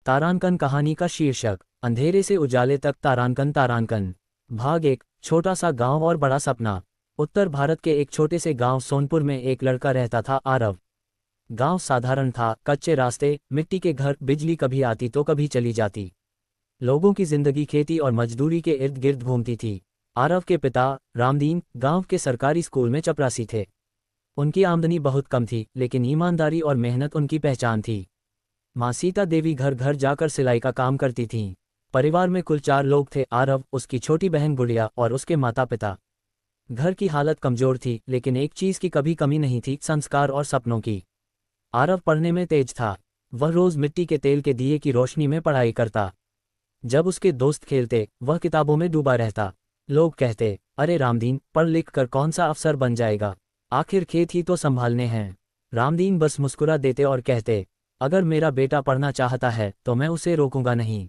तारांकन कहानी का शीर्षक, अंधेरे से उजाले तक तारांकन तारांकन। भाग एक, छोटा सा गांव और बड़ा सपना। उत्तर भारत के एक छोटे से गांव सोनपुर में एक लड़का रहता था, आरव। गांव साधारण था, कच्चे रास्ते, मिट्टी के घर, बिजली कभी आती तो कभी चली जाती। लोगों की जिंदगी खेती और मजदूरी के इर्द गिर्द घूमती थी। आरव के पिता रामदीन गांव के सरकारी स्कूल में चपरासी थे। उनकी आमदनी बहुत कम थी, लेकिन ईमानदारी और मेहनत उनकी पहचान थी। माँ सीता देवी घर घर जाकर सिलाई का काम करती थीं। परिवार में कुल 4 लोग थे, आरव, उसकी छोटी बहन गुड़िया और उसके माता पिता। घर की हालत कमजोर थी, लेकिन एक चीज की कभी कमी नहीं थी, संस्कार और सपनों की। आरव पढ़ने में तेज था। वह रोज मिट्टी के तेल के दिए की रोशनी में पढ़ाई करता। जब उसके दोस्त खेलते, वह किताबों में डूबा रहता। लोग कहते, अरे रामदीन, पढ़ लिख कर कौन सा अफसर बन जाएगा, आखिर खेत ही तो संभालने हैं। रामदीन बस मुस्कुरा देते और कहते, अगर मेरा बेटा पढ़ना चाहता है तो मैं उसे रोकूंगा नहीं।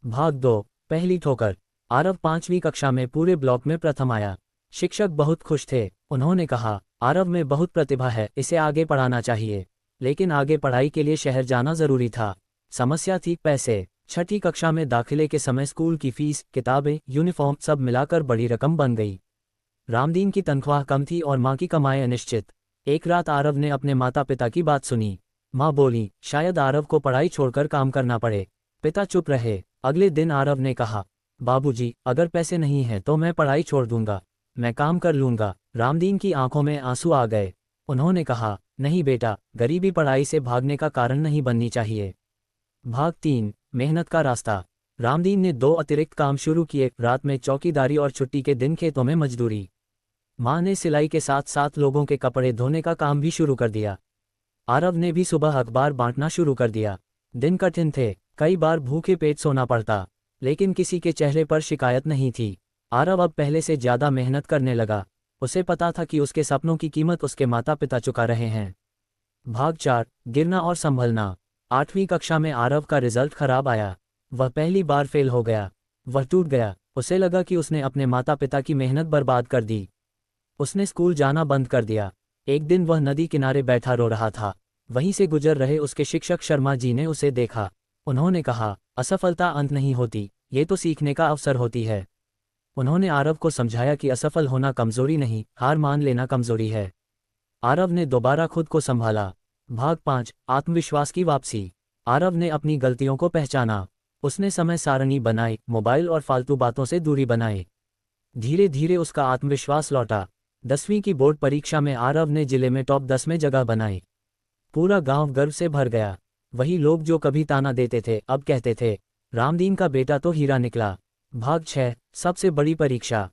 भाग 2, पहली ठोकर। आरव 5वीं कक्षा में पूरे ब्लॉक में प्रथम आया। शिक्षक बहुत खुश थे। उन्होंने कहा, आरव में बहुत प्रतिभा है, इसे आगे पढ़ाना चाहिए। लेकिन आगे पढ़ाई के लिए शहर जाना जरूरी था। समस्या थी पैसे। 6ठी कक्षा में दाखिले के समय स्कूल की फीस, किताबें, यूनिफॉर्म सब मिलाकर बड़ी रकम बन गई। रामदीन की तनख्वाह कम थी और माँ की कमाई अनिश्चित। एक रात आरव ने अपने माता पिता की बात सुनी। माँ बोली, शायद आरव को पढ़ाई छोड़कर काम करना पड़े। पिता चुप रहे। अगले दिन आरव ने कहा, बाबूजी, अगर पैसे नहीं हैं तो मैं पढ़ाई छोड़ दूंगा, मैं काम कर लूंगा। रामदीन की आंखों में आंसू आ गए। उन्होंने कहा, नहीं बेटा, गरीबी पढ़ाई से भागने का कारण नहीं बननी चाहिए। भाग 3, मेहनत का रास्ता। रामदीन ने 2 अतिरिक्त काम शुरू किए, रात में चौकीदारी और छुट्टी के दिन खेतों में मजदूरी। माँ ने सिलाई के साथ साथ लोगों के कपड़े धोने का काम भी शुरू कर दिया। आरव ने भी सुबह अखबार बांटना शुरू कर दिया। दिन कठिन थे, कई बार भूखे पेट सोना पड़ता, लेकिन किसी के चेहरे पर शिकायत नहीं थी। आरव अब पहले से ज्यादा मेहनत करने लगा। उसे पता था कि उसके सपनों की कीमत उसके माता पिता चुका रहे हैं। भाग 4, गिरना और संभलना। 8वीं कक्षा में आरव का रिजल्ट खराब आया। वह पहली बार फेल हो गया। वह टूट गया। उसे लगा कि उसने अपने माता पिता की मेहनत बर्बाद कर दी। उसने स्कूल जाना बंद कर दिया। एक दिन वह नदी किनारे बैठा रो रहा था। वहीं से गुजर रहे उसके शिक्षक शर्मा जी ने उसे देखा। उन्होंने कहा, असफलता अंत नहीं होती, ये तो सीखने का अवसर होती है। उन्होंने आरव को समझाया कि असफल होना कमजोरी नहीं, हार मान लेना कमजोरी है। आरव ने दोबारा खुद को संभाला। भाग 5, आत्मविश्वास की वापसी। आरव ने अपनी गलतियों को पहचाना। उसने समय सारणी बनाई, मोबाइल और फालतू बातों से दूरी बनाई। धीरे धीरे उसका आत्मविश्वास लौटा। 10वीं की बोर्ड परीक्षा में आरव ने जिले में टॉप 10 में जगह बनाई। पूरा गांव गर्व से भर गया। वही लोग जो कभी ताना देते थे, अब कहते थे, रामदीन का बेटा तो हीरा निकला। भाग 6, सबसे बड़ी परीक्षा।